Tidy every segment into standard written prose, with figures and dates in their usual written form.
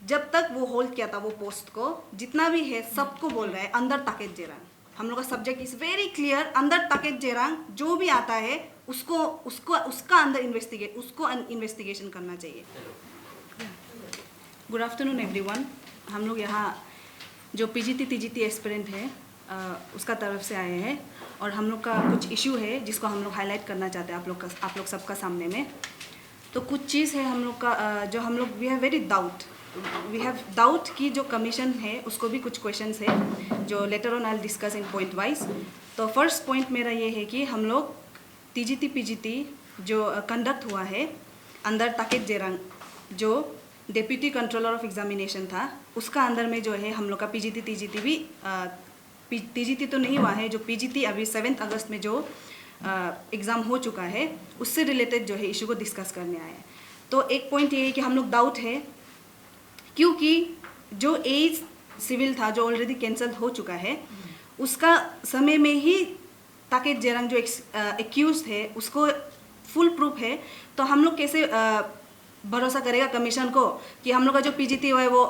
जब तक वो होल्ड किया था वो पोस्ट को, जितना भी है सबको बोल रहा है अंदर ताकेत जेरांग। हम लोग का सब्जेक्ट इज वेरी क्लियर, अंदर ताकेत जेरांग जो भी आता है उसको उसका अंदर इन्वेस्टिगेशन करना चाहिए। Good afternoon everyone. हम लोग यहाँ जो पीजीटी टीजीटी एस्पिरेंट है उसका तरफ से आए हैं और हम लोग का कुछ इशू है जिसको हम लोग हाईलाइट करना चाहते हैं आप लोग सबका सामने में। तो कुछ चीज़ है हम लोग का जो हम लोग वी हैव डाउट कि जो कमीशन है उसको भी कुछ क्वेश्चंस है जो later on I discuss in point wise. तो फर्स्ट पॉइंट मेरा ये है कि हम लोग टीजीटी पीजीटी जो कंडक्ट हुआ है अंदर ताकेत जेरांग जो डेप्यूटी कंट्रोलर ऑफ एग्जामिनेशन था, उसका अंदर में जो है हम लोग का पीजीटी टीजीटी भी टीजीटी तो नहीं हुआ है, जो पीजीटी अभी 7 अगस्त में जो एग्ज़ाम हो चुका है उससे रिलेटेड जो है इशू को डिस्कस करने आए हैं। तो एक पॉइंट ये है कि हम लोग डाउट है क्योंकि जो एज सिविल था जो ऑलरेडी कैंसिल हो चुका है उसका समय में ही ताकेत जेरांग जो एक्यूज है उसको फुल प्रूफ है। तो हम लोग कैसे भरोसा करेगा कमीशन को कि हम लोग का जो पीजीटी हुआ है वो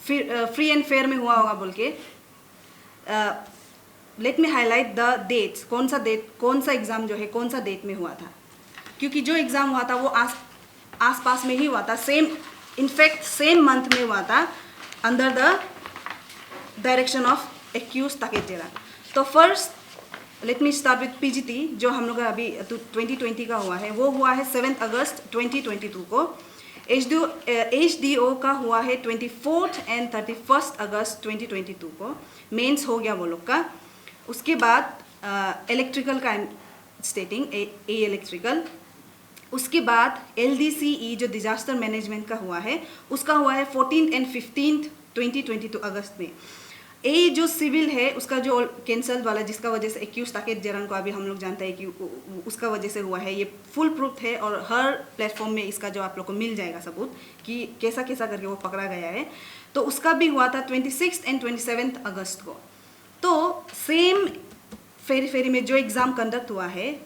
फ्री एंड फेयर में हुआ होगा बोल के। Let me highlight the dates, कौन सा एग्ज़ाम जो है कौन सा डेट में हुआ था, क्योंकि जो एग्ज़ाम हुआ था वो आस पास में ही हुआ था, इनफैक्ट सेम मंथ में हुआ था अंडर द डायरेक्शन ऑफ एक्यूज ताकेत जेरांग। तो first let me start with PGT जो हम लोग का अभी 2020 का हुआ है, वो हुआ है 7 अगस्त 2022 को। HDO का हुआ है 24 एंड 31 अगस्त 2022 को, मेंस हो गया वो लोग का। उसके बाद इलेक्ट्रिकल का स्टेटिंग ए इलेक्ट्रिकल, उसके बाद LDCE जो डिजास्टर मैनेजमेंट का हुआ है उसका हुआ है 14 एंड 15 2022 अगस्त में। ए जो सिविल है उसका जो कैंसल वाला जिसका वजह से एक्यूज ताकेत जेरांग को अभी हम लोग जानते हैं कि उसका वजह से हुआ है, ये फुल प्रूफ है और हर प्लेटफॉर्म में इसका जो आप लोग को मिल जाएगा सबूत कि कैसा कैसा करके वो पकड़ा गया है। तो उसका भी हुआ था 26 एंड 27 अगस्त को। तो सेम फेरी में जो एग्ज़ाम कंडक्ट हुआ है,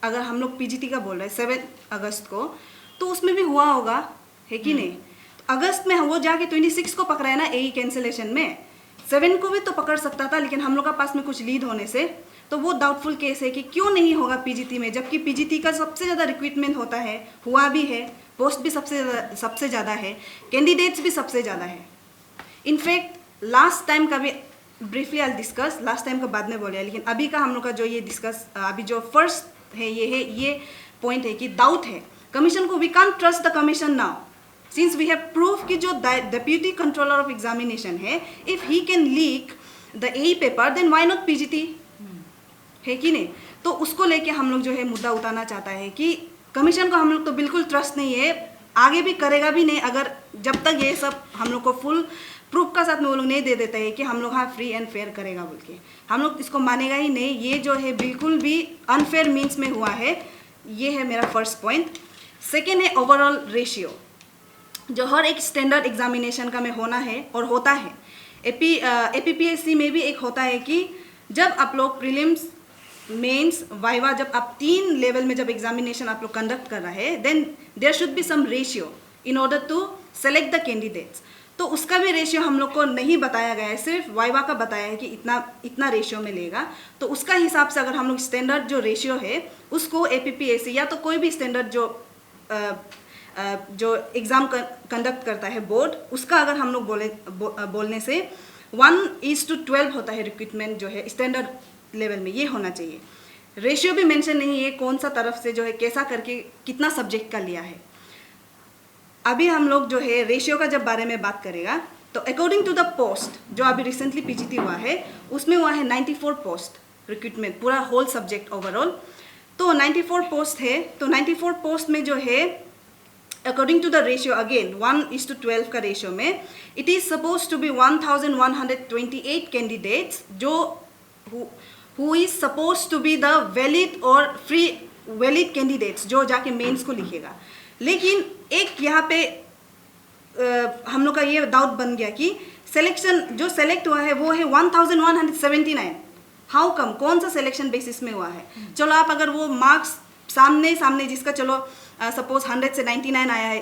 अगर हम लोग पीजीटी का बोल रहे हैं 7 अगस्त को, तो उसमें भी हुआ होगा, है कि नहीं? तो अगस्त में वो जाके 26 को पकड़ा है ना ए कैंसिलेशन में, 7 को भी तो पकड़ सकता था, लेकिन हम लोग का पास में कुछ लीड होने से तो वो डाउटफुल केस है कि क्यों नहीं होगा पीजीटी में, जबकि पीजीटी का सबसे ज़्यादा रिक्रूटमेंट होता है, हुआ भी है, पोस्ट भी सबसे ज़्यादा है, कैंडिडेट्स भी सबसे ज़्यादा है। इनफैक्ट लास्ट टाइम का भी briefly I discuss, last time का बाद में बोले, लेकिन अभी का हम लोग का जो ये डिस्कस अभी जो फर्स्ट है ये पॉइंट है कि डाउट है कमीशन को। We can't trust the commission now since we have proof कि जो डेप्यूटी कंट्रोलर ऑफ एग्जामिनेशन है, if he can leak the a paper then why not PGT, है कि नहीं? तो उसको लेके हम लोग जो है मुद्दा उठाना चाहता है कि कमीशन को हम लोग तो बिल्कुल ट्रस्ट नहीं है, आगे भी करेगा भी नहीं अगर जब तक ये सब हम लोग को फुल प्रूफ का साथ में वो लोग नहीं दे देते हैं कि हम लोग हाँ फ्री एंड फेयर करेगा बोल के, हम लोग इसको मानेगा ही नहीं। ये जो है बिल्कुल भी अनफेयर मीन्स में हुआ है, ये है मेरा फर्स्ट पॉइंट। सेकेंड है ओवरऑल रेशियो, जो हर एक स्टैंडर्ड एग्जामिनेशन का में होना है और होता है। APPSC में भी एक होता है कि जब आप लोग प्रीलिम्स मेंस वाइवा जब आप 3 लेवल में जब एग्जामिनेशन आप लोग कंडक्ट कर रहे हैं, then there should be some ratio in order to select the candidates. तो उसका भी रेशियो हम लोग को नहीं बताया गया है, सिर्फ वाइवा का बताया है कि इतना रेशियो में लेगा। तो उसका हिसाब से अगर हम लोग स्टैंडर्ड जो रेशियो है उसको APPSC या तो कोई भी स्टैंडर्ड जो एग्ज़ाम कंडक्ट करता है बोर्ड, उसका अगर हम लोग बोलने से 1:12 होता है रिक्रूटमेंट जो है स्टैंडर्ड लेवल में, ये होना चाहिए। रेशियो भी मेंशन नहीं है कौन सा तरफ से जो है कैसा करके कितना सब्जेक्ट का लिया है। अभी हम लोग जो है रेशियो का जब बारे में बात करेगा तो अकॉर्डिंग टू द पोस्ट जो अभी रिसेंटली पीजीटी हुआ है उसमें हुआ है 94 पोस्ट रिक्रूटमेंट, पूरा होल सब्जेक्ट ओवरऑल। तो 94 पोस्ट है, तो 94 पोस्ट में जो है according to the ratio again 1:12 का रेशियो में it is suppose to be 1128 candidates जो who is suppose to be the valid और फ्री वैलिड कैंडिडेट्स जो जाके मेंस को लिखेगा। लेकिन एक यहाँ पे हम लोग का ये डाउट बन गया कि सिलेक्शन जो सेलेक्ट हुआ है वो है 1179। हाउ कम, कौन सा सिलेक्शन बेसिस में हुआ है? चलो आप अगर वो मार्क्स सामने जिसका चलो सपोज 100 से 99 आया है,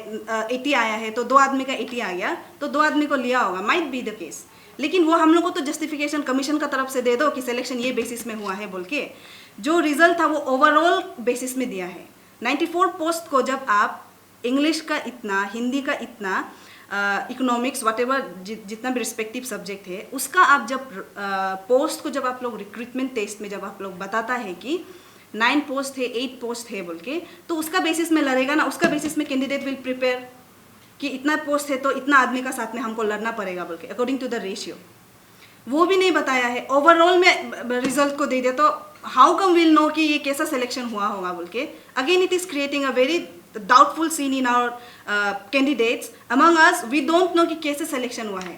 80 आया है, तो 2 आदमी का 80 आ गया, तो 2 आदमी को लिया होगा, माइट बी द केस। लेकिन वो हम लोग को तो जस्टिफिकेशन कमीशन का तरफ से दे दो कि सिलेक्शन ये बेसिस में हुआ है बोल के। जो रिजल्ट था वो ओवरऑल बेसिस में दिया है। 94 पोस्ट को जब आप इंग्लिश का इतना, हिंदी का इतना, इकोनॉमिक्स व्हाटएवर जितना भी रिस्पेक्टिव सब्जेक्ट है, उसका आप जब पोस्ट को जब आप लोग रिक्रूटमेंट टेस्ट में जब आप लोग बताता है कि 9 पोस्ट है, 8 पोस्ट है बोल के, तो उसका बेसिस में लड़ेगा ना, उसका बेसिस में कैंडिडेट विल प्रिपेयर कि इतना पोस्ट है तो इतना आदमी का साथ में हमको लड़ना पड़ेगा बोल के, अकॉर्डिंग टू द रेशियो। वो भी नहीं बताया है, ओवरऑल में रिजल्ट को दे दिया, तो हाउ कम विल नो कि ये कैसा सिलेक्शन हुआ होगा बोल के। Again it is creating a very doubtful scene in our candidates among us. We don't know कि कैसे सिलेक्शन हुआ है।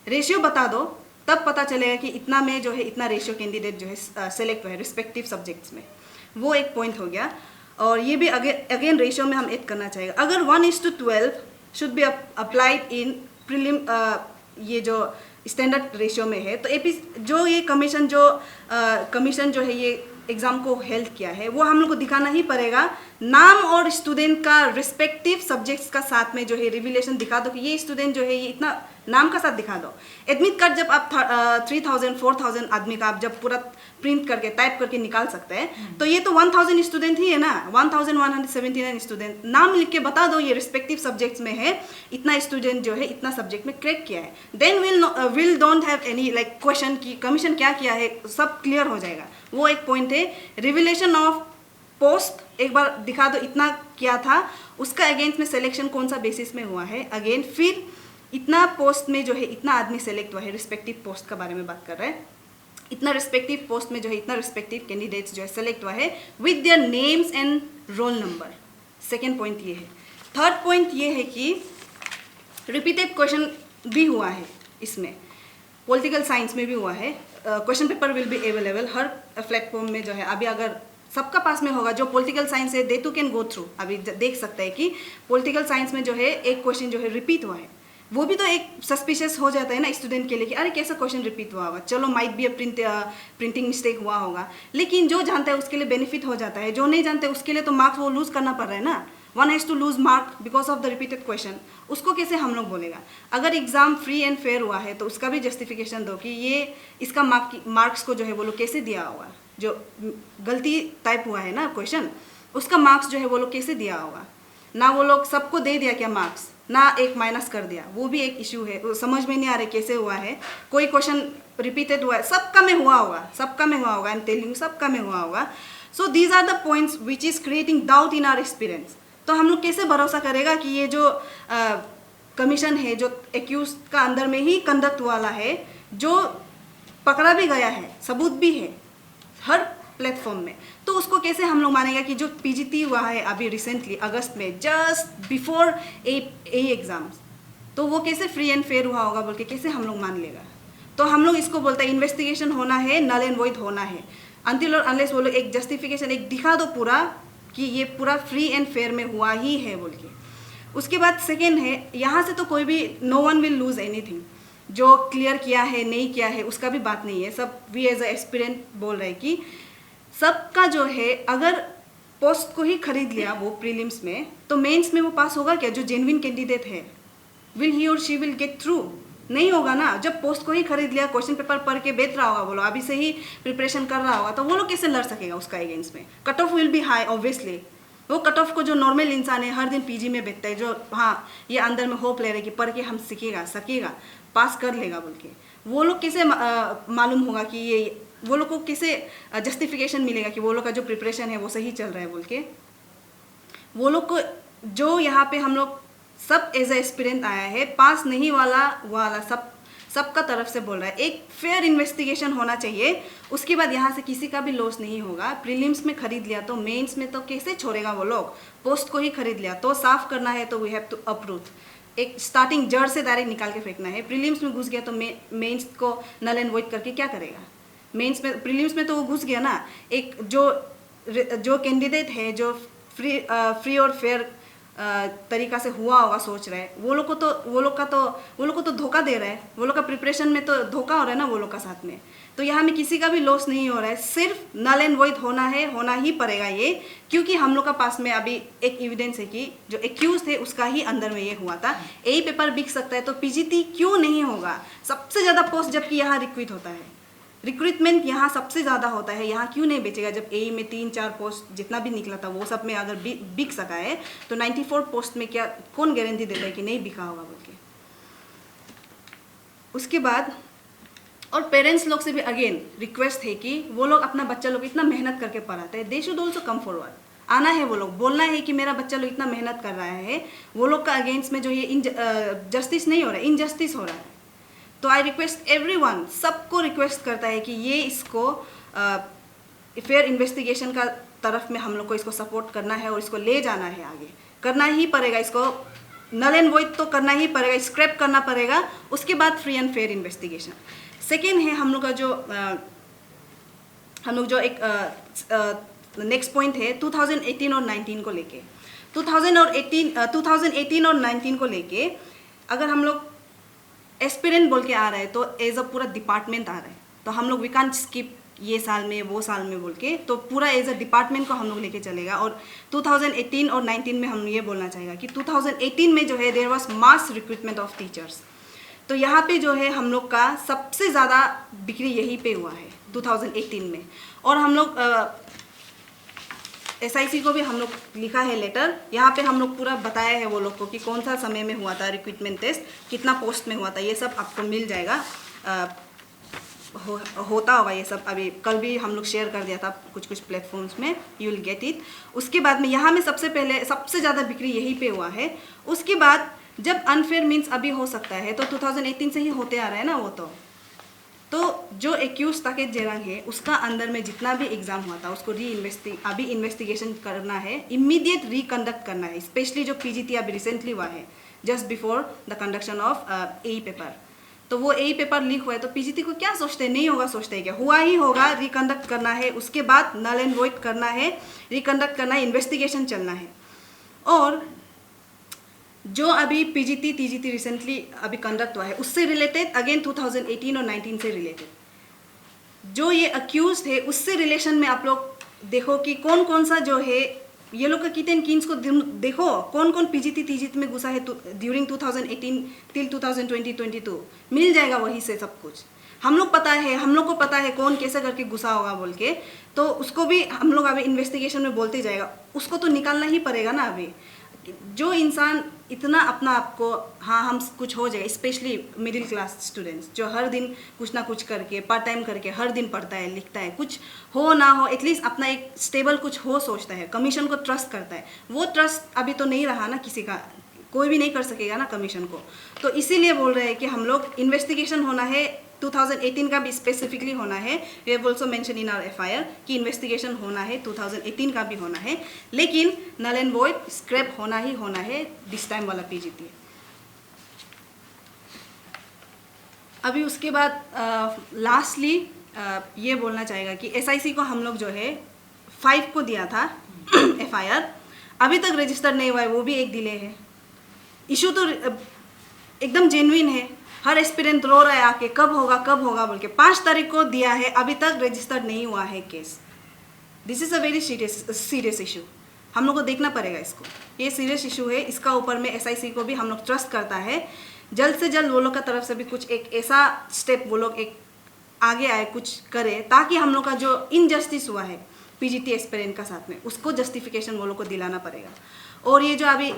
रेशियो बता दो तब पता चलेगा कि इतना में जो है इतना रेशियो कैंडिडेट जो है सेलेक्ट हुआ है रिस्पेक्टिव सब्जेक्ट्स में। वो एक पॉइंट हो गया। और ये भी अगेन रेशियो में हम ऐड करना चाहिए। अगर 1:12 should be applied in prelim, ये जो स्टैंडर्ड रेशियो में है, तो एपी जो ये कमीशन जो है ये एग्ज़ाम को हेल्प किया है, वो हम लोग को दिखाना ही पड़ेगा। नाम और स्टूडेंट का रिस्पेक्टिव सब्जेक्ट्स का साथ में जो है रिविलेशन दिखा दो कि ये स्टूडेंट जो है ये इतना नाम का साथ दिखा दो। एडमिट कार्ड जब आप 3000 4000 आदमी का आप जब पूरा प्रिंट करके टाइप करके निकाल सकते हैं, तो ये तो 1000 स्टूडेंट ही है ना, 1179 स्टूडेंट। नाम लिख के बता दो ये रिस्पेक्टिव सब्जेक्ट्स में है, इतना स्टूडेंट जो है इतना सब्जेक्ट में क्रैक किया है। Then will don't have any like question की कमीशन क्या किया है, सब क्लियर हो जाएगा। वो एक पॉइंट है। रिविलेशन ऑफ पोस्ट एक बार दिखा दो इतना क्या था, उसका अगेंस्ट में सिलेक्शन कौन सा बेसिस में हुआ है। अगेन फिर इतना पोस्ट में जो है इतना आदमी सेलेक्ट हुआ है, रिस्पेक्टिव पोस्ट का बारे में बात कर रहे हैं, इतना रिस्पेक्टिव पोस्ट में जो है इतना रिस्पेक्टिव कैंडिडेट्स जो है सेलेक्ट हुआ है with their names and roll number. Second point ये है। थर्ड पॉइंट ये है कि रिपीटेड क्वेश्चन भी हुआ है इसमें, पॉलिटिकल साइंस में भी हुआ है। Question paper will be available her platform में जो है। अभी अगर सबका पास में होगा जो पॉलिटिकल साइंस है, दे टू कैन गो थ्रू। अभी देख सकते हैं कि पॉलिटिकल साइंस में जो है एक क्वेश्चन जो है रिपीट हुआ है, वो भी तो एक सस्पिशियस हो जाता है ना स्टूडेंट के लिए कि अरे कैसा क्वेश्चन रिपीट हुआ होगा। चलो माइट भी प्रिंटिंग मिस्टेक हुआ होगा, लेकिन जो जानता है उसके लिए बेनिफिट हो जाता है, जो नहीं जानते उसके लिए तो मार्क्स वो लूज करना पड़ रहा है ना। One has to lose mark because of the repeated question. उसको कैसे हम लोग बोलेगा? अगर एग्जाम फ्री एंड फेयर हुआ है तो उसका भी जस्टिफिकेशन दो कि ये इसका मार्क्स को जो है वो लोग कैसे दिया होगा। जो गलती टाइप हुआ है ना क्वेश्चन, उसका मार्क्स जो है वो लोग कैसे दिया होगा। ना वो लोग सबको दे दिया क्या मार्क्स, ना एक माइनस कर दिया, वो भी एक इशू है। वो समझ में नहीं आ रहा कैसे हुआ है। कोई क्वेश्चन रिपीटेड हुआ है, सबका में हुआ होगा, सबका में हुआ होगा, आई एम टेलिंग यू, सबका में हुआ होगा। So these are the points which is creating doubt in our experience. तो हम लोग कैसे भरोसा करेगा कि ये जो कमीशन है जो एक्यूज का अंदर में ही कंडक्ट वाला है, जो पकड़ा भी गया है, सबूत भी है हर प्लेटफॉर्म में, तो उसको कैसे हम लोग मानेगा कि जो पीजीटी हुआ है अभी रिसेंटली अगस्त में जस्ट बिफोर ए एग्जाम्स, तो वो कैसे फ्री एंड फेयर हुआ होगा बोल के कैसे हम लोग मान लेगा। तो हम लोग इसको बोलते हैं इन्वेस्टिगेशन होना है, नल एंड वॉइड होना है। अनटिल और अनलेस वो लोग एक जस्टिफिकेशन एक दिखा दो पूरा कि ये पूरा फ्री एंड फेयर में हुआ ही है बोल के। उसके बाद सेकेंड है, यहाँ से तो कोई भी no one will lose anything. जो क्लियर किया है नहीं किया है उसका भी बात नहीं है। सब वी एज अ एस्पिरेंट बोल रहे हैं कि सबका जो है अगर पोस्ट को ही खरीद लिया वो प्रीलिम्स में, तो मेंस में वो पास होगा क्या? जो जेन्युइन कैंडिडेट है, विल ही और शी विल गेट थ्रू? नहीं होगा ना। जब पोस्ट को ही खरीद लिया, क्वेश्चन पेपर पढ़ के बैठ रहा होगा, बोलो अभी से ही प्रिपरेशन कर रहा होगा, तो वो लोग कैसे लड़ सकेगा उसका अगेंस्ट में? Cut off will be high obviously. वो कट ऑफ को जो नॉर्मल इंसान है हर दिन पीजी में बैठता है, जो हाँ ये अंदर में होप ले रहे कि पढ़ के हम सकेगा पास कर लेगा बोल के, वो लोग कैसे मालूम होगा कि ये, वो लोग को कैसे जस्टिफिकेशन मिलेगा कि वो लोग का जो प्रिपरेशन है वो सही चल रहा है बोल के? वो लोग को जो यहाँ पे हम लोग सब एज ए एक्सपीरियंस आया है, पास नहीं वाला सबका तरफ से बोल रहा है। एक फेयर इन्वेस्टिगेशन होना चाहिए। उसके बाद यहाँ से किसी का भी लॉस नहीं होगा। प्रीलिम्स में खरीद लिया तो मेंस में तो कैसे छोड़ेगा वो लोग? पोस्ट को ही खरीद लिया तो साफ करना है, तो वी हैव टू अप्रूव। एक स्टार्टिंग जड़ से डायरेक्ट निकाल के फेंकना है। प्रीलिम्स में घुस गया तो मेंस को नल एंड वॉइड करके क्या करेगा? मेंस में, प्रीलिम्स में तो वो घुस गया ना। एक जो कैंडिडेट है जो फ्री और फेयर तरीका से हुआ होगा सोच रहे हैं, वो लोग को तो धोखा दे रहा है, वो लोग का प्रिपरेशन में तो धोखा हो रहा है ना वो लोग का साथ में। तो यहाँ में किसी का भी लॉस नहीं हो रहा है, सिर्फ नल एंड वॉइड होना ही पड़ेगा ये, क्योंकि हम लोग का पास में अभी एक एविडेंस है कि जो एक्यूज थे उसका ही अंदर में ये हुआ था। यही पेपर बिक सकता है तो पीजीटी क्यों नहीं होगा? सबसे ज़्यादा पोस्ट जबकि यहाँ रिक्रूट होता है, रिक्रूटमेंट यहाँ सबसे ज़्यादा होता है, यहाँ क्यों नहीं बेचेगा? जब ए में 3-4 पोस्ट जितना भी निकला था वो सब में अगर बिक सका है तो 94 पोस्ट में क्या कौन गारंटी देता है कि नहीं बिका होगा बोल के। उसके बाद और पेरेंट्स लोग से भी अगेन रिक्वेस्ट है कि वो लोग अपना बच्चा लोग इतना मेहनत करके पढ़ाते हैं, they should also come forward, आना है, वो लोग बोलना है कि मेरा बच्चा लोग इतना मेहनत कर रहा है, वो लोग का अगेंस्ट में जो ये जस्टिस नहीं हो रहा है, इनजस्टिस हो रहा है। तो आई रिक्वेस्ट एवरीवन, सबको रिक्वेस्ट करता है कि ये इसको फेयर इन्वेस्टिगेशन का तरफ में हम लोग को इसको सपोर्ट करना है और इसको ले जाना है आगे, करना ही पड़ेगा, इसको नल एंड वॉइड तो करना ही पड़ेगा, स्क्रैप करना पड़ेगा, उसके बाद free and fair investigation. Second है हम लोग जो एक नेक्स्ट पॉइंट है 2018 और 19 को लेके। 2018 और 19 को लेके अगर हम लोग एस्पिरेंट बोल के आ रहा है तो एज अ पूरा डिपार्टमेंट आ रहा है, तो हम लोग वी कांट स्किप ये साल में वो साल में बोल के, तो पूरा एज अ डिपार्टमेंट को हम लोग लेके चलेगा। और 2018 और 19 में हम ये बोलना चाहेगा कि 2018 में जो है there was mass recruitment of teachers, तो यहाँ पे जो है हम लोग का सबसे ज़्यादा बिक्री यहीं पे हुआ है 2018 में। और हम लोग SIC को भी हम लोग लिखा है लेटर, यहाँ पे हम लोग पूरा बताया है वो लोग को कि कौन सा समय में हुआ था रिक्रूटमेंट टेस्ट, कितना पोस्ट में हुआ था, ये सब आपको मिल जाएगा, होता होगा ये सब, अभी कल भी हम लोग शेयर कर दिया था कुछ प्लेटफॉर्म्स में, यू विल गेट इट। उसके बाद में यहाँ में सबसे पहले सबसे ज़्यादा बिक्री यहीं पे हुआ है। उसके बाद जब अनफेयर मीन्स अभी हो सकता है तो 2018 से ही होते आ रहा है ना वो, तो जो एक्यूज ताकेत जेरंग है उसका अंदर में जितना भी एग्जाम हुआ था उसको अभी इन्वेस्टिगेशन करना है, इमीडिएट रिकंडक्ट करना है, स्पेशली जो PGT अभी रिसेंटली हुआ है just before the conduction of A paper. तो वो ए पेपर लीक हुआ है तो PGT को क्या सोचते हैं, नहीं होगा सोचते हैं क्या, हुआ ही होगा, रिकंडक्ट करना है, उसके बाद नल एंड वॉइड करना है, रिकंडक्ट करना है, इन्वेस्टिगेशन चलना है। और जो अभी PGT TGT रिसेंटली अभी कंडक्ट हुआ है उससे रिलेटेड अगेन 2018 और 19 से रिलेटेड जो ये अक्यूज है उससे रिलेशन में आप लोग देखो कि कौन कौन सा जो है ये लोग का किटेन किन्स को देखो, कौन कौन PGT TGT में घुसा है ड्यूरिंग 2018 टिल 2020-22 मिल जाएगा वहीं से सब कुछ। हम लोग को पता है कौन कैसे करके घुसा होगा बोल के, तो उसको भी हम लोग अभी इन्वेस्टिगेशन में बोलते जाएगा, उसको तो निकालना ही पड़ेगा ना। अभी जो इंसान इतना अपना आपको हाँ हम कुछ हो जाएगा, स्पेशली मिडिल क्लास स्टूडेंट्स जो हर दिन कुछ ना कुछ करके पार्ट टाइम करके हर दिन पढ़ता है लिखता है, कुछ हो ना हो एटलीस्ट अपना एक स्टेबल कुछ हो सोचता है, कमीशन को ट्रस्ट करता है, वो ट्रस्ट अभी तो नहीं रहा ना, किसी का कोई भी नहीं कर सकेगा ना कमीशन को। तो इसीलिए बोल रहे हैं कि हम लोग इन्वेस्टिगेशन होना है, 2018 का भी स्पेसिफिकली होना है, we have also mention in our FIR कि इन्वेस्टिगेशन होना है, 2018 का भी होना है, लेकिन नल एंड वॉइड स्क्रैप होना ही होना है दिस टाइम वाला PGT। अभी उसके बाद लास्टली ये बोलना चाहेगा कि SIC को हम लोग जो है 5 को दिया था FIR, अभी तक रजिस्टर नहीं हुआ है, वो भी एक डिले है। इशू तो एकदम जेन्युइन है, हर एस्पिरेंट रो रहा है आके कब होगा बोल के। 5 तारीख को दिया है, अभी तक रजिस्टर्ड नहीं हुआ है case. This is a very serious issue, हम लोग को देखना पड़ेगा इसको, ये सीरियस इशू है। इसका ऊपर में SIC को भी हम लोग ट्रस्ट करता है, जल्द से जल्द वो लोग का तरफ से भी कुछ एक ऐसा स्टेप वो लोग एक आगे आए, कुछ करे, ताकि हम लोग का जो इनजस्टिस हुआ है PGT एस्पिरेंट का साथ में उसको जस्टिफिकेशन वो लोग को दिलाना पड़ेगा। और ये जो अभी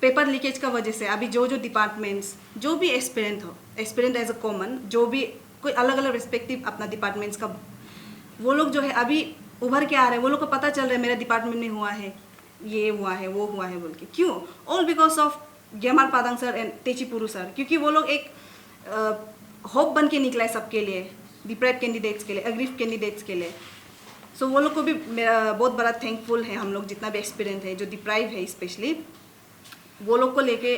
पेपर लीकेज का वजह से अभी जो डिपार्टमेंट्स जो भी एस्पिरेंट एज अ कॉमन जो भी कोई अलग अलग रिस्पेक्टिव अपना डिपार्टमेंट्स का वो लोग जो है अभी उभर के आ रहे हैं, वो लोग को पता चल रहा है मेरा डिपार्टमेंट में हुआ है, ये हुआ है, वो हुआ है बोल के। क्यों? All because of Gyamar Padang sir and Techipuru sir, क्योंकि वो लोग एक होप बन के निकला है सबके लिए, डिप्राइव कैंडिडेट्स के लिए, अग्रीव कैंडिडेट्स के लिए। सो वो लोग को भी मेरा बहुत बड़ा थैंकफुल है, हम लोग जितना भी एक्सपीरियंस है जो डिप्राइव है स्पेशली वो लोग को लेके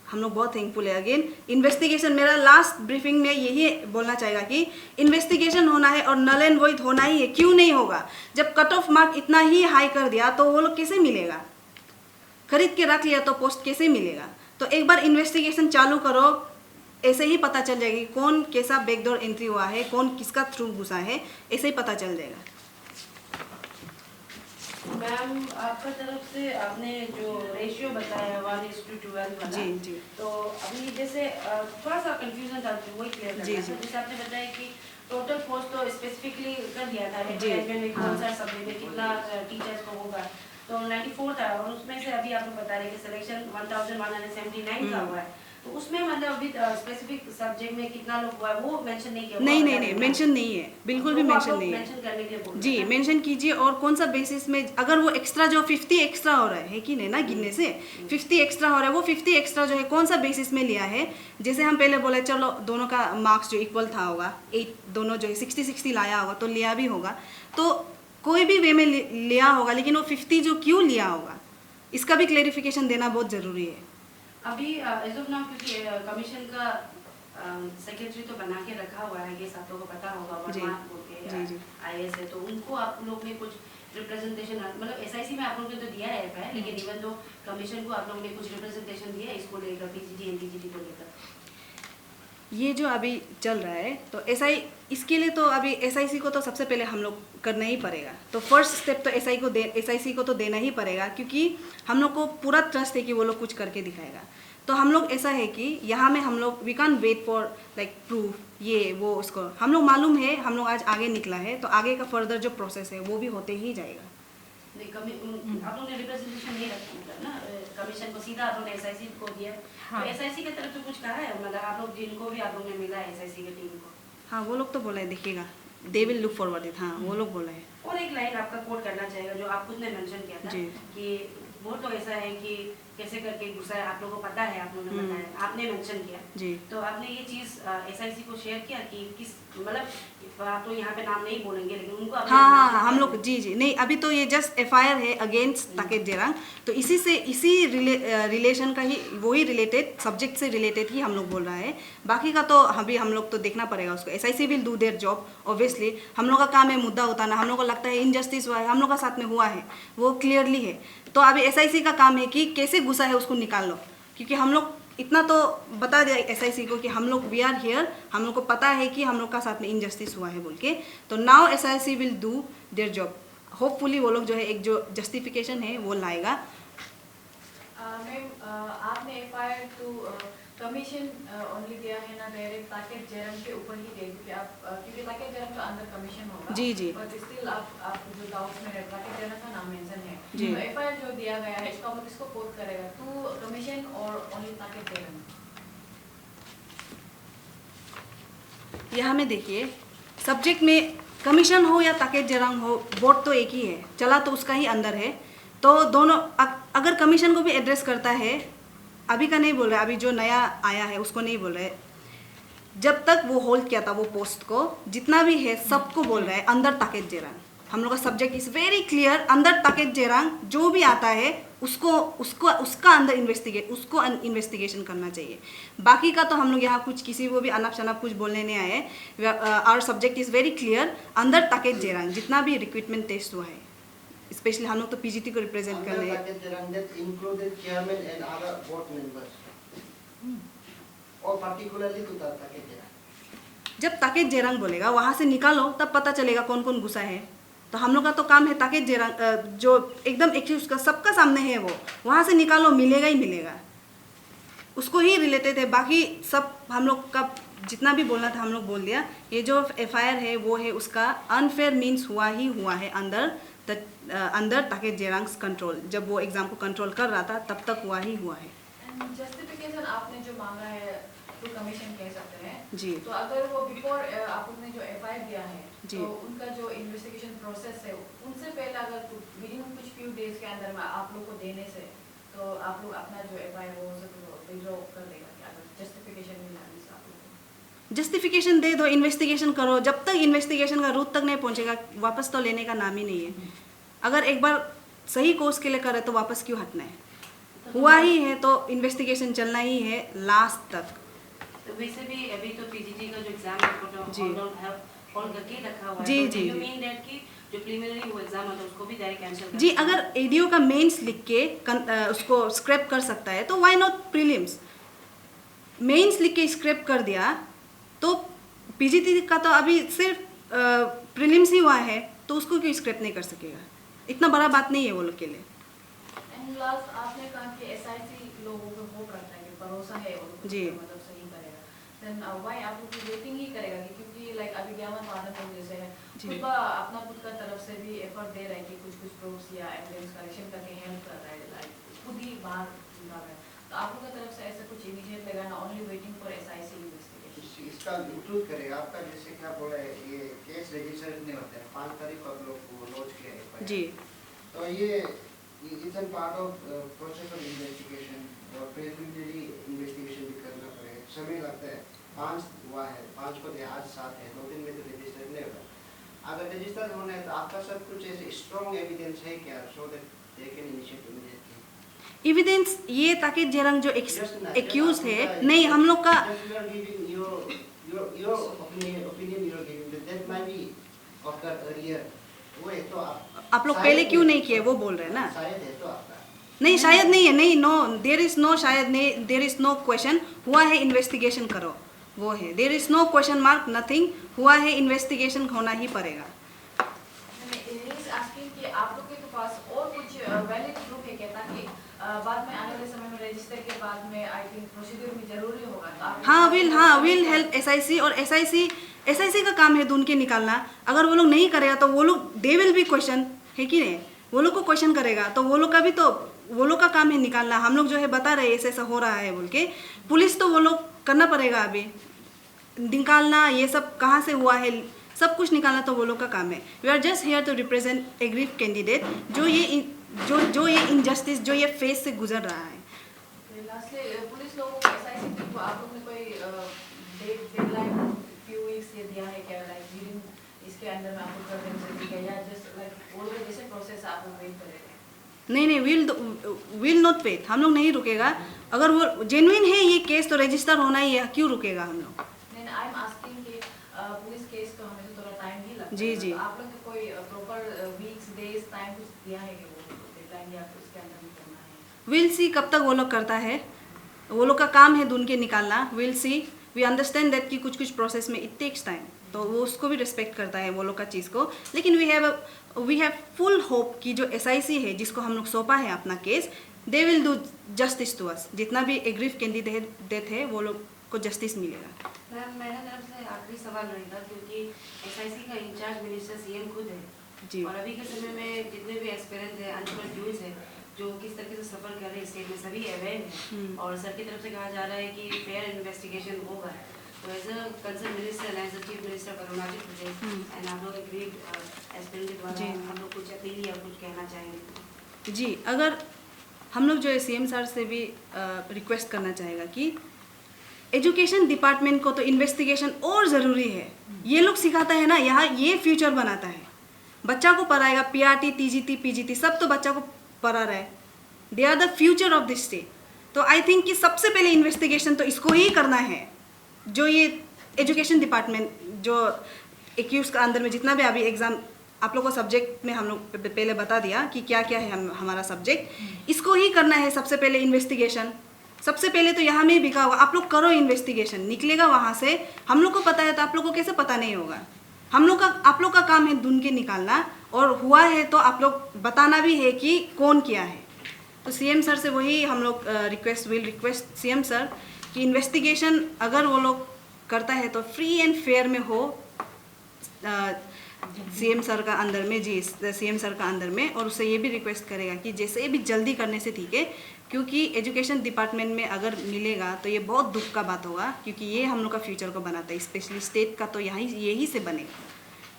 हम लोग बहुत थैंकफुल है। अगेन इन्वेस्टिगेशन, मेरा लास्ट ब्रीफिंग में यही बोलना चाहेगा कि इन्वेस्टिगेशन होना है और नल एंड वॉइड होना ही है। क्यों नहीं होगा? जब कट ऑफ मार्क इतना ही हाई कर दिया तो वो लोग कैसे मिलेगा? खरीद के रख लिया तो पोस्ट कैसे मिलेगा? तो एक बार इन्वेस्टिगेशन चालू करो, ऐसे ही पता चल जाएगी कौन कैसा बैकडोर एंट्री हुआ है, कौन किसका थ्रू घुसा है, ऐसे ही पता चल जाएगा। मैम आपका तरफ से आपने जो रेशियो बताया 1:12 वाला, जी जी, तो अभी जैसे थोड़ा सा कंफ्यूजन था, वही क्लियर करना था। जैसे आपने बताया कि टोटल पोस्ट तो स्पेसिफिकली कर दिया था एडवर्टाइजमेंट में कौन सा सब्जेक्ट में कितना टीचर्स को होगा, तो 94 था, और उसमें से अभी आप बता रहे हैं कि सिलेक्शन 1179 का हुआ है, तो उसमें मतलब अभी स्पेसिफिक सब्जेक्ट में कितना लोग हुआ है वो मेंशन नहीं किया? नहीं मेंशन नहीं है, बिल्कुल भी मेंशन नहीं है। मेंशन करने के लिए बोल जी मेंशन कीजिए, और कौन सा बेसिस में, अगर वो एक्स्ट्रा जो 50 एक्स्ट्रा हो रहा है कि नहीं ना, गिनने से 50 एक्स्ट्रा हो रहा है, वो 50 एक्स्ट्रा जो है कौन सा बेसिस में लिया है। जैसे हम पहले बोले चलो दोनों का मार्क्स जो इक्वल था होगा, 8 दोनों जो है 60-60 लाया होगा, तो लिया भी होगा, तो कोई भी वे में लिया होगा, लेकिन वो 50 जो क्यों लिया होगा इसका भी क्लेरिफिकेशन देना बहुत ज़रूरी है। अभी एज ऑफ नाउ क्योंकि कमीशन का सेक्रेटरी तो बना के रखा हुआ है, ये सब लोगों को पता होगा, वर्मा बोल के आईएएस है, तो उनको आप लोग ने कुछ रिप्रेजेंटेशन, मतलब एसआईसी में आप लोगों ने तो दिया है एफआईआर, लेकिन इवन तो कमीशन को आप लोगों ने कुछ रिप्रेजेंटेशन दिया इसको लेकर, पीजीटी एनटीजीटी को लेकर? ये जो अभी चल रहा है तो इसके लिए तो अभी एसआईसी को तो सबसे पहले हम लोग करना ही पड़ेगा। तो फर्स्ट स्टेप तो एसआईसी को तो देना ही पड़ेगा, क्योंकि हम लोग को पूरा ट्रस्ट है कि वो लोग कुछ करके दिखाएगा। तो हम लोग ऐसा है कि यहाँ में हम लोग we can wait for like proof ये वो, उसको हम लोग मालूम है, हम लोग आज आगे निकला है, तो आगे का फर्दर जो प्रोसेस है वो भी होते ही जाएगा। आप लोग ने रिप्रेजेंटेशन नहीं रखा ना कमीशन को, सीधा आप लोग ने एसआईसी को दिया। हाँ। तो एसआईसी की तरफ से कुछ कहा है, मतलब आप लोग जिनको भी आप लोग ने मिला है एसआईसी की टीम को? हाँ वो लोग तो बोला है, देखिएगा they will look forward it, हाँ वो लोग बोला है। और एक लाइन आपका कोट करना चाहेगा जो आप खुद ने मेंशन किया था कि वो तो ऐसा है कि कैसे करके घुसा है, आप लोगों को पता है, आप लोगों ने बताया, आपने मेंशन किया जी। तो आपने ये चीज़ एसआईसी को शेयर किया कि किस, मतलब आप तो यहाँ पे नाम नहीं बोलेंगे, लेकिन उनको हाँ हम लोग जी नहीं, अभी तो ये जस्ट एफआईआर है अगेंस्ट ताकेत जेरांग, तो इसी रिलेशन का ही, वही रिलेटेड सब्जेक्ट से रिलेटेड ही हम लोग बोल रहा है। बाकी का तो अभी हम लोग तो देखना पड़ेगा उसको। SIC will do their job obviously. हम लोग का काम है मुद्दा उतारना, हम लोग को लगता है इनजस्टिस हुआ है, हम लोग का साथ में हुआ है, वो क्लियरली है। तो अभी एसआईसी का काम है कि कैसे घुसा है उसको निकाल लो, क्योंकि हम लोग इतना तो बता दिया एसआईसी को कि हम लोग वी आर हियर, हम लोग को पता है कि हम लोग का साथ में इनजस्टिस हुआ है बोल के। तो now SIC will do their job. Hopefully वो लोग जो है एक जो जस्टिफिकेशन है वो लाएगा। मैम आपने एफआईआर टू कमीशन ओनली दिया है ना, डायरेक्ट ताकेत जेरांग के ऊपर ही दे, क्योंकि ताकेत जेरांग का अंदर कमीशन होगा जी जी, बट स्टिल आप जो डाउट्स में ताकेत जेरांग का नाम मेंशन है जी। तो एफआईआर जो दिया गया है इसका मतलब किसको कोट करेगा, टू कमीशन और ओनली ताकेत जेरांग? यहाँ में देखिए सब्जेक्ट में कमीशन हो या ताकेत जेरांग हो, बोर्ड तो एक ही है, चला तो उसका ही अंदर है। तो दोनों अगर कमीशन को भी एड्रेस करता है, अभी का नहीं बोल रहा है, अभी जो नया आया है उसको नहीं बोल रहे, जब तक वो होल्ड किया था वो पोस्ट को, जितना भी है सबको बोल रहा है अंदर ताकेत जेरांग। हम लोग का सब्जेक्ट इज वेरी क्लियर, अंदर ताकेत जेरांग जो भी आता है उसका अंदर इन्वेस्टिगेशन करना चाहिए। बाकी का तो हम लोग यहाँ कुछ किसी को भी अनाप शनाप कुछ बोलने नहीं आए। Our subject is very clear, अंदर ताकेत जेरांग जितना भी रिक्रूटमेंट टेस्ट हुआ है, स्पेशली हम लोग तो पीजीटी को रिप्रेजेंट कर रहे हैं। जब ताकेत जेरांग बोलेगा वहाँ से निकालो, तब पता चलेगा कौन कौन घुसा है। तो हम लोग का तो काम है ताकेत जेरांग जो एकदम एक उसका सबका सामने है, वो वहाँ से निकालो, मिलेगा ही मिलेगा, उसको ही रिलेटेड है। बाकी सब हम लोग का जितना भी बोलना था हम लोग बोल दिया। ये जो एफआईआर है वो है उसका अनफेयर मीन्स हुआ ही हुआ है अंदर ताकेत जेरांग्स कंट्रोल, जब वो एग्जाम को कंट्रोल कर रहा था तब तक हुआ ही हुआ है। जस्टिफिकेशन आपने जो मांगा है तो कमीशन कह सकते हैं जी। तो अगर वो बिफोर आपने जो एफआईआर दिया है तो उनका जो इन्वेस्टिगेशन प्रोसेस है उनसे पहले अगर विदिन कुछ फ्यू डेज के अंदर में आप लोग को देने से, तो आप लोग अपना जो एफआईआर वो विड्रॉ कर देगा क्या, अगर जस्टिफिकेशन नहीं लाने से? आप लोग जस्टिफिकेशन दे दो, इन्वेस्टिगेशन करो, जब तक इन्वेस्टिगेशन का रूट तक नहीं पहुंचेगा वापस तो लेने का नाम ही नहीं है। अगर एक बार सही कोर्स के लिए करे तो वापस क्यों हटना है, हुआ ही है तो इन्वेस्टिगेशन चलना ही है लास्ट तक। तो वैसे भी अभी तो पीजीटी का जो एग्जाम है होल्ड करके रखा हुआ है। जी, तो जी, you जी। mean that कि जो प्रीलिमिनरी वो एग्जाम होता है उसको भी डायरेक्ट कैंसिल कर जी, सकते हैं? अगर एडीओ का मेंस लिख के उसको स्क्रैप कर सकता है तो व्हाई नॉट प्रीलिम्स। मेंस लिख के स्क्रैप कर दिया तो पीजीटी का तो अभी सिर्फ प्रीलिम्स ही हुआ है, तो उसको क्यों स्क्रैप नहीं कर सकेगा? इतना बड़ा बात नहीं है वो लोग के लिए। एंड लास्ट आपने कहा कि एसआईसी लोगों को होप रखता है कि भरोसा है और कुछ जी। मतलब सही करेगा, देन व्हाई आप लोग वेटिंग ही करेगा कि क्योंकि लाइक अभी ज्ञापन वादन जैसे है जी। खुद अपना खुद का तरफ से भी एफर्ट दे रहा है कि कुछ प्रूफ्स या एविडेंस कलेक्शन करके हेल्प कर रहा है, लाइक खुद ही बाहर निकाल रहा है, तो आप लोग की तरफ से ऐसा कुछ इनिशिएट लगाना only waiting for SIC investigation? इसका इंक्लूड करेगा आपका, जैसे क्या बोला है, ये केस रजिस्टर नहीं होता है 5 तारीख को आप लोग को लॉन्च किया है जी। तो ये it's an part of process of investigation और प्रिलिमिनरी इन्वेस्टिगेशन भी करना पड़ेगा, समय लगता है। 5 हुआ है, 5 को आज 7 है, 2 दिन में तो रजिस्टर नहीं होगा। अगर रजिस्टर होना है तो आपका सब कुछ ऐसे स्ट्रॉन्ग एविडेंस है क्या, so that they can initiate immediately evidence ये ताकि जेरंग जो एक्यूज है, नहीं हम लोग का your opinion you are giving that might be occurred earlier, वो है तो आप लोग पहले क्यों नहीं किए वो बोल रहे हैं ना। शायद है तो आपका नहीं, शायद नहीं है, नहीं, नो, देयर इज नो शायद नहीं, देयर इज नो क्वेश्चन, हुआ है इन्वेस्टिगेशन करो, वो है, there is no question mark, nothing, हुआ है इन्वेस्टिगेशन होना ही पड़ेगा। आस्किंग कि आप लोग के पास और कुछ वैलिड प्रूफ है क्या, ताकि बाद में आने वाले समय में रजिस्टर के बाद में आई थिंक प्रोसीड्यूर में जरूरी होगा तो हाँ, विल हेल्प एसआईसी, और एसआईसी का काम है ढूंढ के निकालना। अगर वो लोग नहीं करेगा तो वो लोग दे विल बी क्वेश्चन, है कि नहीं, वो लोग को क्वेश्चन करेगा तो वो लोग का भी तो वो लोग का काम है निकालना। हम लोग जो है बता रहे हैं ऐसे ऐसा हो रहा है बोल के, पुलिस तो वो लोग करना पड़ेगा अभी, निकालना ये सब कहाँ से हुआ है सब कुछ निकालना तो वो लोग का काम है। We are just here to represent aggrieve candidate जो ये इनजस्टिस जो ये फेस से गुजर रहा है। लास्टली पुलिस लोगों को एसआईसी टीम को आप लोग ने कोई डेडलाइन फ्यू वीक्स ये दिया है क्या, लाइक विदिन इसके अंदर में आपको कर देना चाहिए या जस्ट लाइक वो लोग जैसे प्रोसेस आप लोग वेट करेंगे? नहीं, विल नॉट वेट, हम लोग नहीं रुकेगा। अगर वो जेन्युइन है ये केस तो रजिस्टर होना ही है, क्यों रुकेगा हम लोग। नहीं, आई एम आस्किंग कि पुलिस केस तो हमें तो थोड़ा टाइम ही लगता जी, है, जी। तो आप लोग को कोई प्रॉपर वीक्स डेज टाइम कुछ दिया है कि वो डेडलाइन या उसके अंदर में करना है? विल सी कब तक वो लोग करता है, वो लोग का काम है ढूंढ के निकालना। Will see, we understand that कि कुछ प्रोसेस में इट टेक्स टाइम, तो वो उसको भी रिस्पेक्ट करता है वो लोग का चीज़ को। लेकिन वी हैव फुल होप कि जो एसआईसी है जिसको हम लोग सौंपा है अपना case, they will do justice to us. जितना भी एग्रीव कैंडिडेट है वो लोग को जस्टिस मिलेगा। मैम मेरा तरफ से आखिरी सवाल रहेगा, क्योंकि एसआईसी का इंचार्ज मिनिस्टर सीएम खुद है जी। और अभी के समय में जितने भी एस्पिरेंट है, अनपढ़ यूथ है जो किस तरीके से सफर कर रहे हैं स्टेट में, सभी अवेयर हैं और सर की तरफ से कहा जा रहा है कि फेयर इन्वेस्टिगेशन होगा। तो as a concern minister, as a chief minister of Arunachal Pradesh and आप लोग एग्रीड एस्पिरेंट के द्वारा हम लोग कुछ अपील या कुछ कहना चाहेंगे? जी, अगर हम लोग जो है सीएम सर से भी रिक्वेस्ट करना चाहेगा कि एजुकेशन डिपार्टमेंट को तो इन्वेस्टिगेशन और ज़रूरी है। ये लोग सिखाता है ना, यहाँ ये फ्यूचर बनाता है, बच्चा को पढ़ाएगा, पीआरटी, टीजीटी, पीजीटी सब तो बच्चा को पढ़ा रहा है। They are the future of this state. तो आई थिंक कि सबसे पहले इन्वेस्टिगेशन तो इसको ही करना है, जो ये एजुकेशन डिपार्टमेंट जो एक्यूज का अंदर में जितना भी अभी एग्ज़ाम आप लोग को सब्जेक्ट में हम लोग पहले बता दिया कि क्या क्या है हमारा सब्जेक्ट, इसको ही करना है सबसे पहले इन्वेस्टिगेशन। सबसे पहले तो यहाँ में ही बिका होगा, आप लोग करो इन्वेस्टिगेशन, निकलेगा वहाँ से। हम लोग को पता है तो आप लोग को कैसे पता नहीं होगा। आप लोग का काम है ढूंढ के निकालना, और हुआ है तो आप लोग बताना भी है कि कौन किया है। तो सीएम सर से वही हम लोग रिक्वेस्ट सीएम सर कि इन्वेस्टिगेशन अगर वो लोग करता है तो फ्री एंड फेयर में हो सीएम सर का अंदर में, जी सीएम सर का अंदर में। और उससे ये भी रिक्वेस्ट करेगा कि जैसे भी जल्दी करने से ठीक है, क्योंकि एजुकेशन डिपार्टमेंट में अगर मिलेगा तो ये बहुत दुख का बात होगा, क्योंकि ये हम लोग का फ्यूचर को बनाता है, स्पेशली स्टेट का तो यही से बनेगा।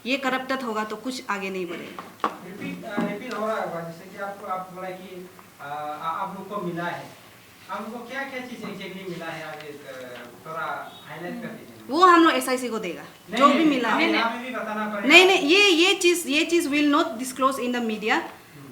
ये करप्टेड होगा तो कुछ आगे नहीं बढ़ेगा। रिपीट हो रहा होगा, जैसे कि आप बोला कि आप लोग को मिला है, आप लोग को क्या क्या चीज़ एग्जैक्टली मिला है, आप थोड़ा हाईलाइट कर दीजिए। वो हम लोग एसआईसी को देगा जो भी मिला है। नहीं, ये चीज़ will not disclose in the media.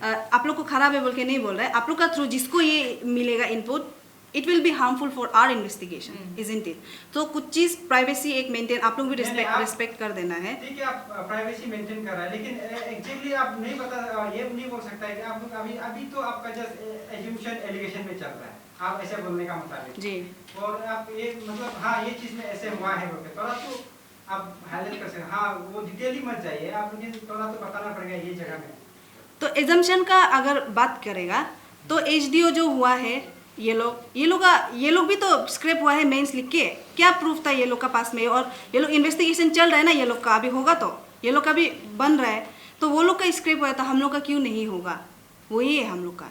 आप लोग को खराब है बोल के नहीं बोल रहे हैं। आप लोग का थ्रू जिसको ये मिलेगा input, it will be harmful for our investigation, isn't it? तो कुछ चीज़ प्राइवेसी एक मेंटेन, आप लोग भी रिस्पेक्ट कर देना है। ठीक है, आप प्राइवेसी मेंटेन कर रहा है, लेकिन एग्जैक्टली आप नहीं बता, ये नहीं बोल सकता है कि आप अभी तो आपका जस्ट एज्यूमशन एलिगेशन में चल रहा है, आप ऐसे बोलने का मुताबिक जी। और आप ये मतलब हाँ ये चीज़ में ऐसे हुआ है बोलते थोड़ा तो आप हाईलाइट कर सकते हैं, हाँ वो डिटेल ही मत जाइए आप, लेकिन थोड़ा तो बताना पड़ेगा ये जगह में। तो एजम्पशन का अगर बात करेगा तो एचडीओ जो हुआ है, ये लोग भी तो स्क्रैप हुआ है मेंस लिख के, क्या प्रूफ था ये लोग का पास में? और ये लोग इन्वेस्टिगेशन चल रहा है ना, ये लोग का अभी होगा तो ये लोग का भी बन रहा है, तो वो लोग का स्क्रैप हुआ है तो हम लोग का क्यों नहीं होगा? वही है हम लोग का।